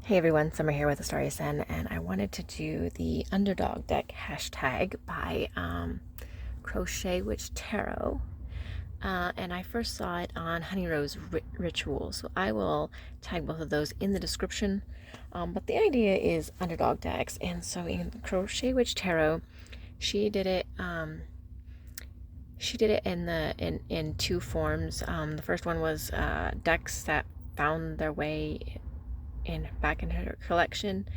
Hey everyone, Summer here with AstariaSen, and I wanted to do the Underdog deck hashtag by Crochet Witch Tarot. And I first saw it on Honey Rose Ritual, so I will tag both of those in the description. But the idea is Underdog decks, and so in Crochet Witch Tarot, she did it. She did it in two forms. The first one was decks that found their way back in her collection,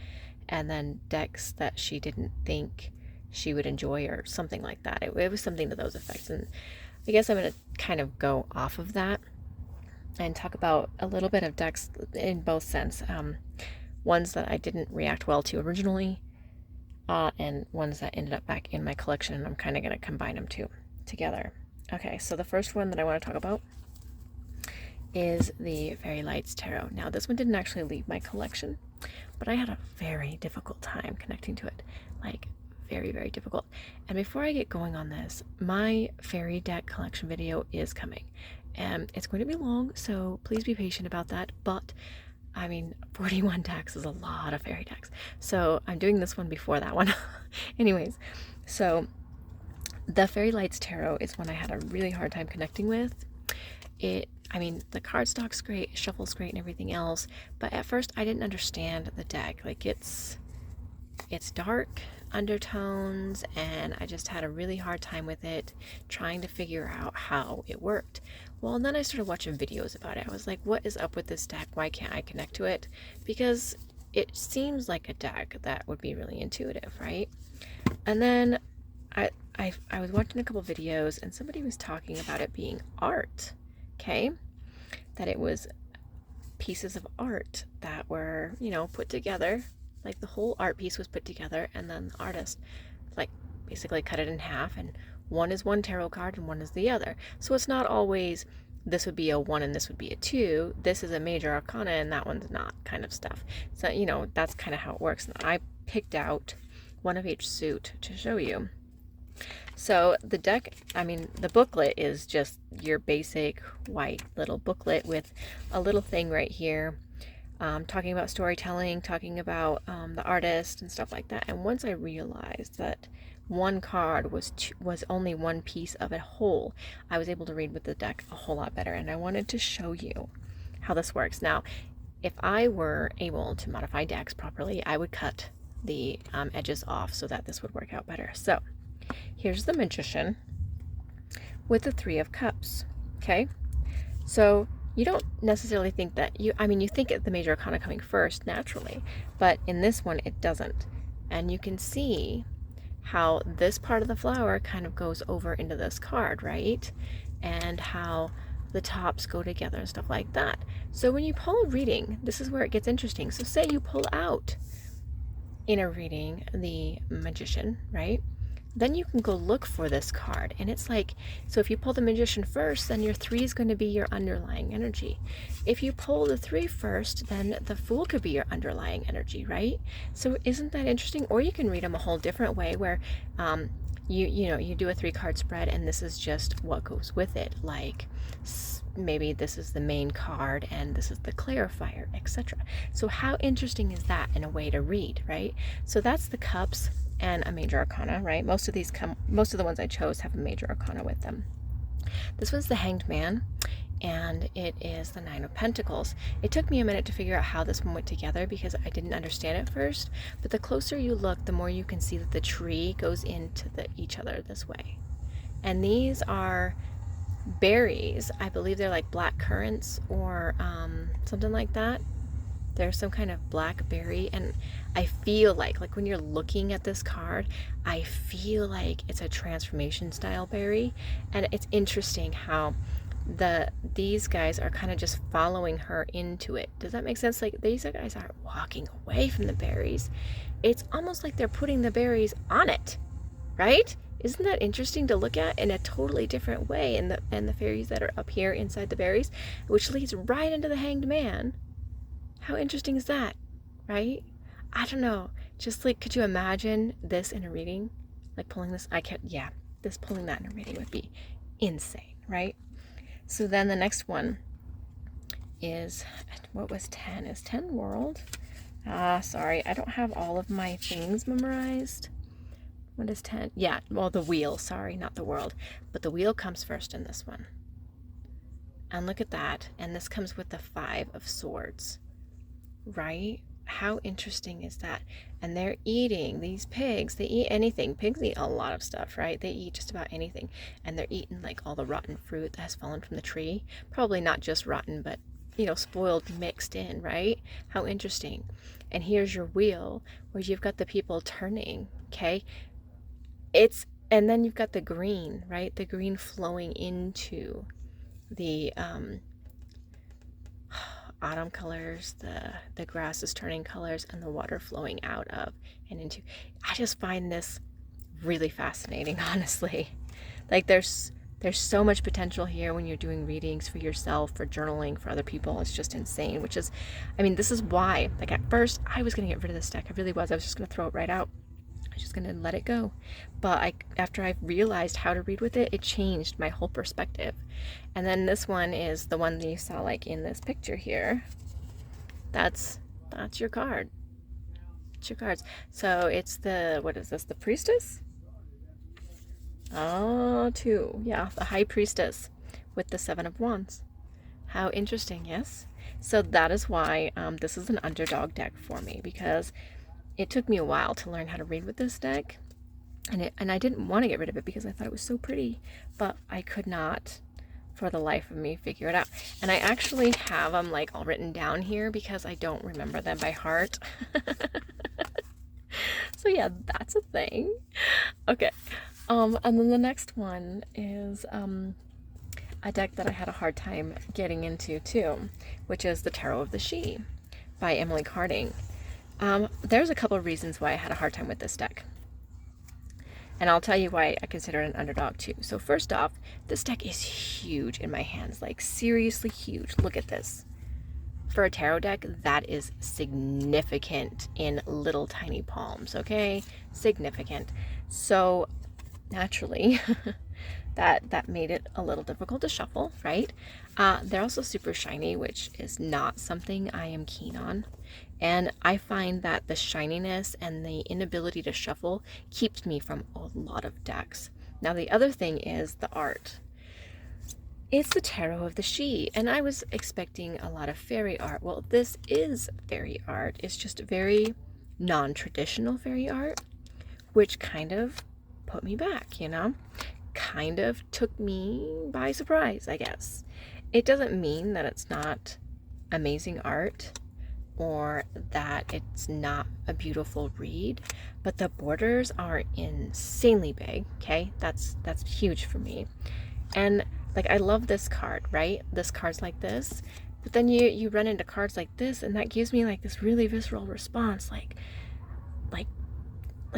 and then decks that she didn't think she would enjoy or something like that. It was something to those effects, and I guess I'm going to kind of go off of that and talk about a little bit of decks in both sense. Ones that I didn't react well to originally, and ones that ended up back in my collection, and I'm kind of going to combine them together. Okay, so the first one that I want to talk about is the Fairy Lights Tarot. Now, this one didn't actually leave my collection, but I had a very difficult time connecting to it. Like, very, very difficult. And before I get going on this, my fairy deck collection video is coming. And it's going to be long, so please be patient about that. But, I mean, 41 decks is a lot of fairy decks. So I'm doing this one before that one. Anyways, so the Fairy Lights Tarot is one I had a really hard time connecting with. I mean, the cardstock's great, shuffle's great, and everything else, but at first I didn't understand the deck. Like, it's dark undertones, and I just had a really hard time with it, trying to figure out how it worked. Well, and then I started watching videos about it. I was like, what is up with this deck? Why can't I connect to it? Because it seems like a deck that would be really intuitive, right? And then I was watching a couple videos, and somebody was talking about it being art. Okay, that it was pieces of art that were, put together, like the whole art piece was put together, and then the artist, like, basically cut it in half, and one is one tarot card and one is the other. So it's not always this would be a 1 and this would be a 2. This is a major arcana and that one's not, kind of stuff. So, that's kind of how it works. And I picked out one of each suit to show you. So the deck, the booklet is just your basic white little booklet with a little thing right here, talking about storytelling, talking about the artist and stuff like that. And once I realized that one card was only one piece of a whole, I was able to read with the deck a whole lot better. And I wanted to show you how this works. Now, if I were able to modify decks properly, I would cut the edges off so that this would work out better. So here's the Magician with the 3 of Cups, okay? So you don't necessarily think that you think of the major arcana coming first naturally, but in this one it doesn't. And you can see how this part of the flower kind of goes over into this card, right? And how the tops go together and stuff like that. So when you pull a reading, this is where it gets interesting. So say you pull out in a reading the Magician, right? Then you can go look for this card, and it's like, so if you pull the Magician first, then your 3 is going to be your underlying energy. If you pull the 3 first, then the Fool could be your underlying energy, right? So isn't that interesting? Or you can read them a whole different way, where you do a 3-card spread, and this is just what goes with it. Like, maybe this is the main card and this is the clarifier, etc. So how interesting is that in a way to read, right? So that's the Cups and a major arcana, right? Most of the ones I chose have a major arcana with them. This one's the Hanged Man, and it is the 9 of Pentacles. It took me a minute to figure out how this one went together because I didn't understand it first, but the closer you look, the more you can see that the tree goes into each other this way. And these are berries. I believe they're like black currants or something like that. There's some kind of black berry, and I feel like when you're looking at this card, I feel like it's a transformation style berry. And it's interesting how these guys are kind of just following her into it. Does that make sense? Like, these guys aren't walking away from the berries. It's almost like they're putting the berries on it, right? Isn't that interesting to look at in a totally different way? And the fairies that are up here inside the berries, which leads right into the Hanged Man. How interesting is that, right? I don't know. Just like, could you imagine this in a reading? Like pulling this, pulling that in a reading would be insane, right? So then the next one is, what was 10? Is 10 World? Sorry, I don't have all of my things memorized. What is 10? Yeah, well, the wheel, sorry, not the world. But the wheel comes first in this one. And look at that. And this comes with the 5 of swords, right? How interesting is that? And they're eating, these pigs, they eat anything. Pigs eat a lot of stuff, right? They eat just about anything. And they're eating like all the rotten fruit that has fallen from the tree. Probably not just rotten, but, you know, spoiled, mixed in, right? How interesting. And here's your wheel where you've got the people turning, okay? And then you've got the green, right? The green flowing into the autumn colors, the grass is turning colors, and the water flowing out of and into. I just find this really fascinating, honestly. Like there's so much potential here when you're doing readings for yourself, for journaling, for other people. It's just insane, which is, I mean, this is why, like at first I was going to get rid of this deck. I really was. I was just going to throw it right out. I was just going to let it go. But after I realized how to read with it, it changed my whole perspective. And then this one is the one that you saw like in this picture here. That's your card. It's your cards. So it's the, what is this, the priestess? Oh, 2. Yeah, the high priestess with the 7 of wands. How interesting, yes? So that is why this is an underdog deck for me, because it took me a while to learn how to read with this deck, and I didn't want to get rid of it because I thought it was so pretty, but I could not for the life of me figure it out. And I actually have them like all written down here because I don't remember them by heart. So yeah, that's a thing. Okay. And then the next one is a deck that I had a hard time getting into too, which is the Tarot of the She by Emily Carding. There's a couple of reasons why I had a hard time with this deck. And I'll tell you why I consider it an underdog too. So first off, this deck is huge in my hands, like seriously huge. Look at this. For a tarot deck, that is significant in little tiny palms, okay? Significant. So naturally, that made it a little difficult to shuffle, right? They're also super shiny, which is not something I am keen on. And I find that the shininess and the inability to shuffle keeps me from a lot of decks. Now, the other thing is the art. It's the Tarot of the She, and I was expecting a lot of fairy art. Well, this is fairy art. It's just very non-traditional fairy art, which kind of put me back, you know? Kind of took me by surprise, I guess. It doesn't mean that it's not amazing art or that it's not a beautiful read, but the borders are insanely big, okay? That's huge for me. And like, I love this card, right? This card's like this, but then you run into cards like this, and that gives me like this really visceral response, like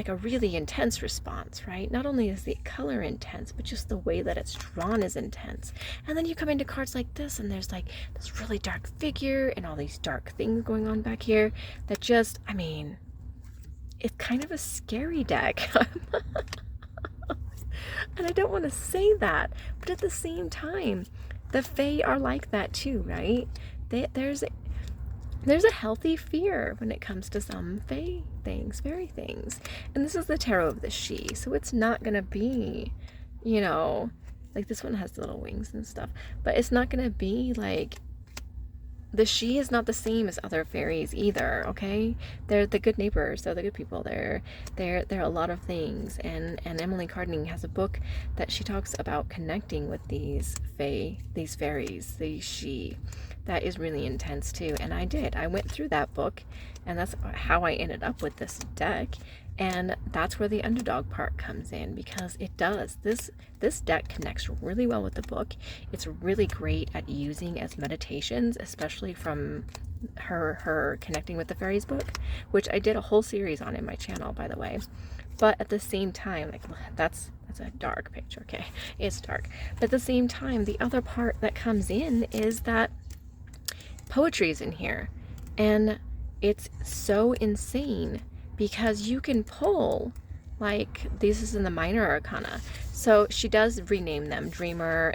a really intense response, right? Not only is the color intense, but just the way that it's drawn is intense. And then you come into cards like this, and there's like this really dark figure and all these dark things going on back here that just, I mean, it's kind of a scary deck. And I don't want to say that, but at the same time, the Fae are like that too, right? There's a healthy fear when it comes to some Fae things, fairy things. And this is the Tarot of the She, so it's not gonna be, you know, like this one has little wings and stuff, but it's not gonna be like, the She is not the same as other fairies either, okay? They're the good neighbors, they're the good people, they're a lot of things. And Emily Carding has a book that she talks about connecting with these Fae, these fairies, these She. That is really intense too. And I went through that book, and that's how I ended up with this deck. And that's where the underdog part comes in, because it does. This deck connects really well with the book. It's really great at using as meditations, especially from her Connecting with the Fairies book, which I did a whole series on in my channel, by the way. But at the same time, like, that's a dark picture, okay? It's dark. But at the same time, the other part that comes in is that poetry is in here. And it's so insane, because you can pull, like, this is in the minor arcana. So she does rename them: dreamer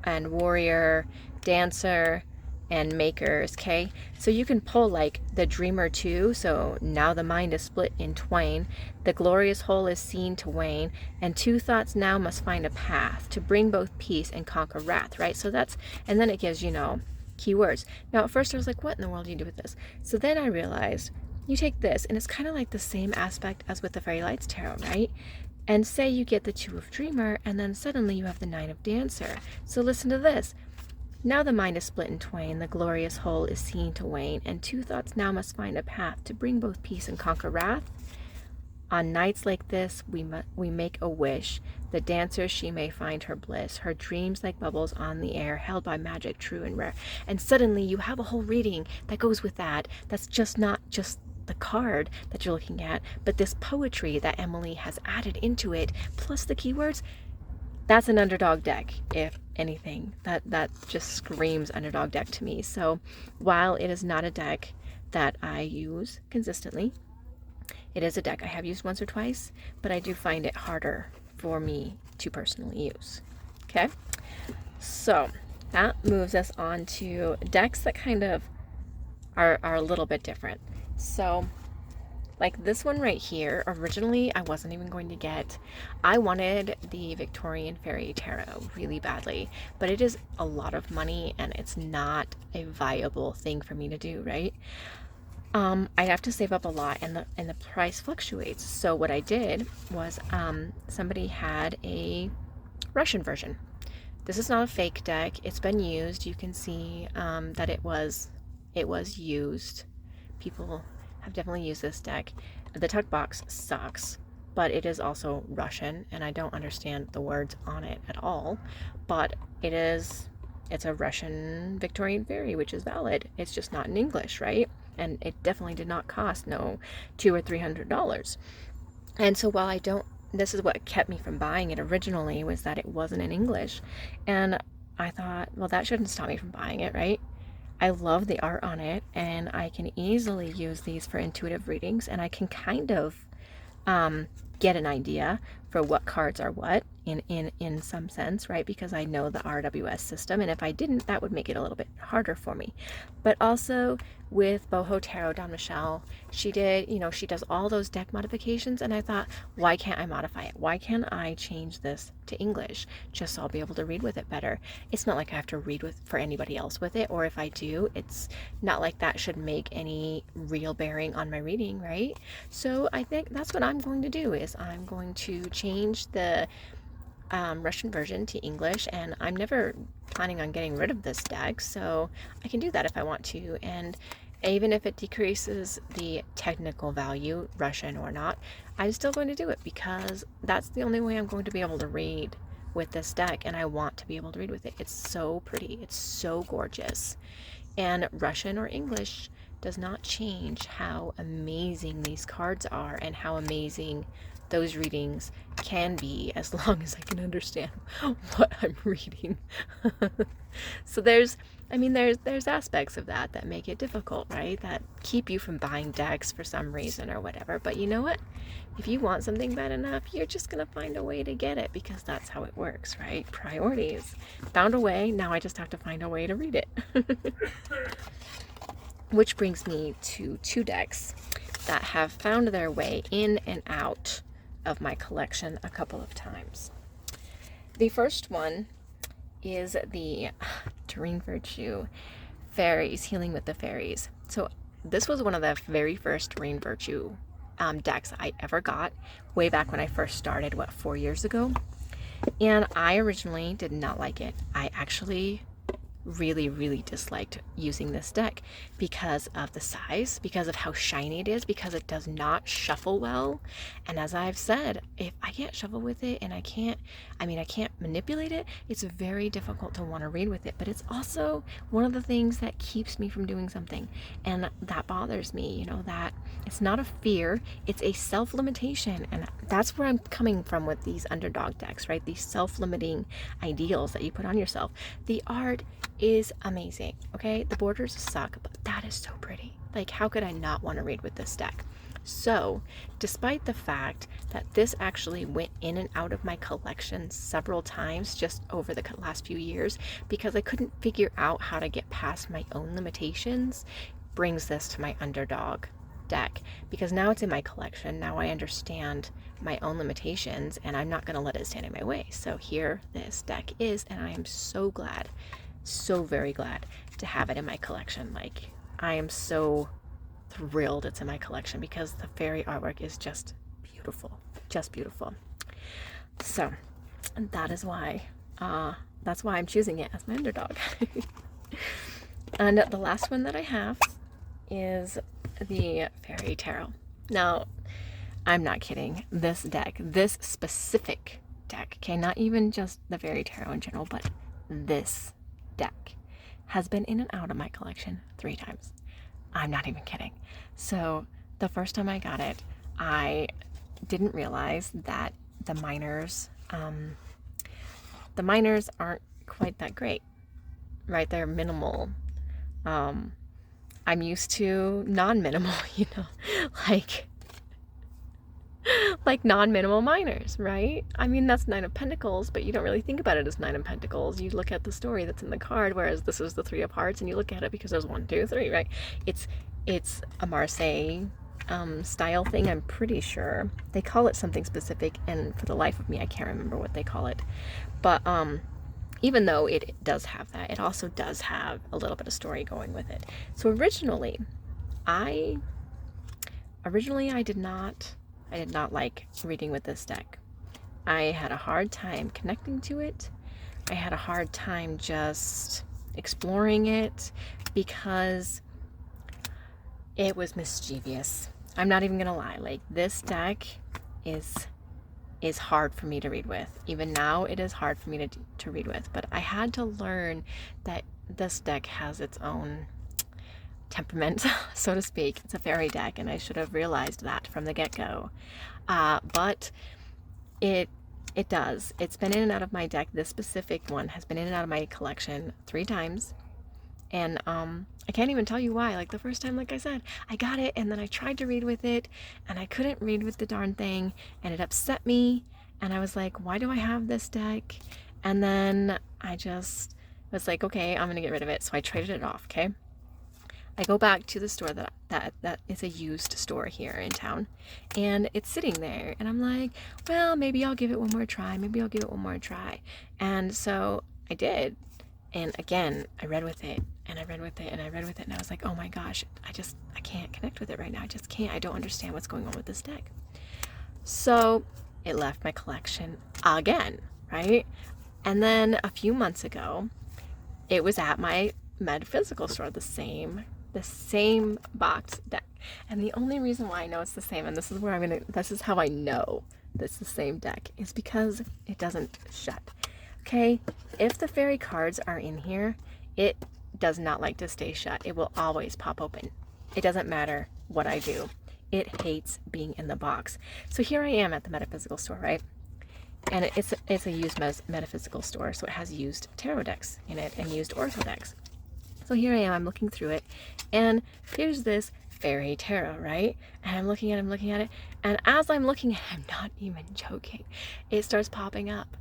and warrior, dancer, and makers, okay? So you can pull like the dreamer too. So now the mind is split in twain, the glorious whole is seen to wane, and two thoughts now must find a path to bring both peace and conquer wrath, right? So that's, and then it gives, you know, keywords. Now at first I was like, what in the world do you do with this? So then I realized you take this, and it's kind of like the same aspect as with the Fairy Lights Tarot, right? And say you get the Two of Dreamer, and then suddenly you have the Nine of Dancer. So listen to this. Now the mind is split in twain, the glorious whole is seen to wane, and two thoughts now must find a path to bring both peace and conquer wrath. On nights like this, we make a wish. The dancer, she may find her bliss, her dreams like bubbles on the air, held by magic true and rare. And suddenly you have a whole reading that goes with that. That's just not just the card that you're looking at, but this poetry that Emily has added into it, plus the keywords. That's an Underdog deck, if anything. That just screams Underdog deck to me. So while it is not a deck that I use consistently, it is a deck I have used once or twice, but I do find it harder for me to personally use. Okay, so that moves us on to decks that kind of are a little bit different. So like this one right here, originally I wasn't even going to get. I wanted the Victorian Fairy Tarot really badly, but it is a lot of money and it's not a viable thing for me to do, right? I'd have to save up a lot, and the price fluctuates. So what I did was somebody had a Russian version. This is not a fake deck. It's been used. You can see that it was used. People have definitely used this deck. The tuck box sucks, but it is also Russian, and I don't understand the words on it at all. But it's a Russian Victorian fairy, which is valid. It's just not in English, right? And it definitely did not cost $200 or $300. And so while this is what kept me from buying it originally, was that it wasn't in English. And I thought, well, that shouldn't stop me from buying it, right? I love the art on it, and I can easily use these for intuitive readings, and I can kind of get an idea for what cards are what in some sense, right? Because I know the RWS system, and if I didn't, that would make it a little bit harder for me. But also with Boho Tarot, Don Michelle, she does all those deck modifications, and I thought, why can't I modify it? Why can't I change this to English just so I'll be able to read with it better? It's not like I have to read for anybody else with it, or if I do, it's not like that should make any real bearing on my reading, right? So I think that's what I'm going to do, is I'm going to change the Russian version to English, and I'm never planning on getting rid of this deck, so I can do that if I want to. And even if it decreases the technical value, Russian or not, I'm still going to do it, because that's the only way I'm going to be able to read with this deck, and I want to be able to read with it. It's so pretty, it's so gorgeous, and Russian or English does not change how amazing these cards are and how amazing those readings can be, as long as I can understand what I'm reading. So there's aspects of that make it difficult, right? That keep you from buying decks for some reason or whatever. But you know what? If you want something bad enough, you're just gonna find a way to get it, because that's how it works, right? Priorities. Found a way, now I just have to find a way to read it. Which brings me to two decks that have found their way in and out of my collection a couple of times. The first one is the Dream Virtue Fairies, Healing with the Fairies. So this was one of the very first Dream Virtue decks I ever got, way back when I first started, 4 years ago. And I originally did not like it. I actually really disliked using this deck because of the size, because of how shiny it is, because it does not shuffle well. And as I've said, if I can't shuffle with it and I can't manipulate it, it's very difficult to want to read with it. But it's also one of the things that keeps me from doing something, and that bothers me, that it's not a fear, it's a self-limitation. And that's where I'm coming from with these Underdog decks, right? These self-limiting ideals that you put on yourself. The art is amazing, okay? The borders suck, but that is so pretty. Like, how could I not want to read with this deck? So, despite the fact that this actually went in and out of my collection several times just over the last few years because I couldn't figure out how to get past my own limitations, brings this to my Underdog deck, because now it's in my collection. Now I understand my own limitations and I'm not going to let it stand in my way. So here this deck is, and I am so glad, so very glad to have it in my collection. Like, I am so thrilled it's in my collection because the fairy artwork is just beautiful, just beautiful. So that is why that's why I'm choosing it as my Underdog. And the last one that I have is the Fairy Tarot. Now, I'm not kidding. This deck, this specific deck, okay, not even just the Fairy Tarot in general, but this deck has been in and out of my collection 3 times. I'm not even kidding. So the first time I got it, I didn't realize that the minors aren't quite that great, right? They're minimal. I'm used to non-minimal, you know, like non-minimal minors, right? I mean, that's 9 of Pentacles, but you don't really think about it as 9 of Pentacles. You look at the story that's in the card, whereas this is the 3 of Hearts, and you look at it because there's 1, 2, 3, right? It's a Marseille style thing, I'm pretty sure. They call it something specific, and for the life of me, I can't remember what they call it. But even though it does have that, it also does have a little bit of story going with it. So originally I did not like reading with this deck. I had a hard time connecting to it. I had a hard time just exploring it because it was mischievous. I'm not even gonna lie. Like, this deck is hard for me to read with. Even now, it is hard for me to read with. But I had to learn that this deck has its own temperament, so to speak. It's a fairy deck, and I should have realized that from the get-go. But it does. It's been in and out of my deck. This specific one has been in and out of my collection 3 times. And I can't even tell you why. Like, the first time, like I said, I got it, and then I tried to read with it, and I couldn't read with the darn thing, and it upset me, and I was like, why do I have this deck? And then I just was like, okay, I'm gonna get rid of it. So I traded it off, okay? I go back to the store that is a used store here in town, and it's sitting there, and I'm like, well, maybe I'll give it one more try. Maybe I'll give it one more try. And so I did. And again, I read with it, and I read with it, and I read with it, and I was like, oh my gosh, I can't connect with it right now. I just can't. I don't understand what's going on with this deck. So it left my collection again, right? And then a few months ago, it was at my metaphysical store, the same boxed deck. And the only reason why I know it's the same, and this is how I know this is the same deck, is because it doesn't shut. Okay, if the fairy cards are in here, it does not like to stay shut. It will always pop open. It doesn't matter what I do. It hates being in the box. So here I am at the metaphysical store, right? And it's a used metaphysical store, so it has used tarot decks in it and used oracle decks. So here I am, I'm looking through it, and here's this fairy tarot, right? And I'm looking at it, and as I'm looking at it, I'm not even joking, it starts popping up.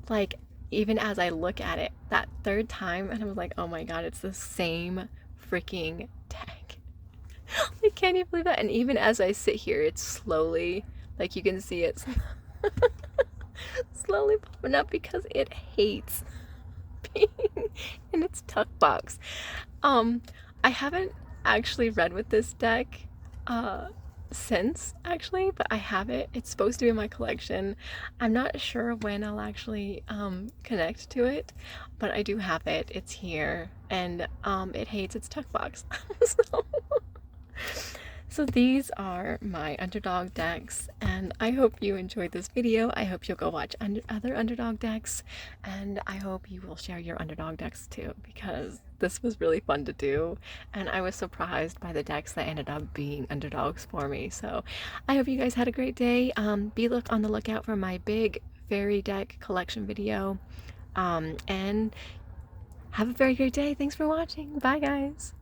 Like, even as I look at it that 3rd time, and I was like, oh my god, it's the same freaking deck. I can't even believe that. And even as I sit here, it's slowly, like, you can see it's slowly popping up because it hates being in its tuck box. I haven't actually read with this deck since, actually, but I have it. It's supposed to be in my collection. I'm not sure when I'll actually connect to it, but I do have it. It's here, and it hates its tuck box. So these are my Underdog decks, and I hope you enjoyed this video. I hope you'll go watch other Underdog decks, and I hope you will share your Underdog decks too, because this was really fun to do, and I was surprised by the decks that ended up being Underdogs for me. So I hope you guys had a great day. Be on the lookout for my big fairy deck collection video, and have a very great day. Thanks for watching. Bye, guys.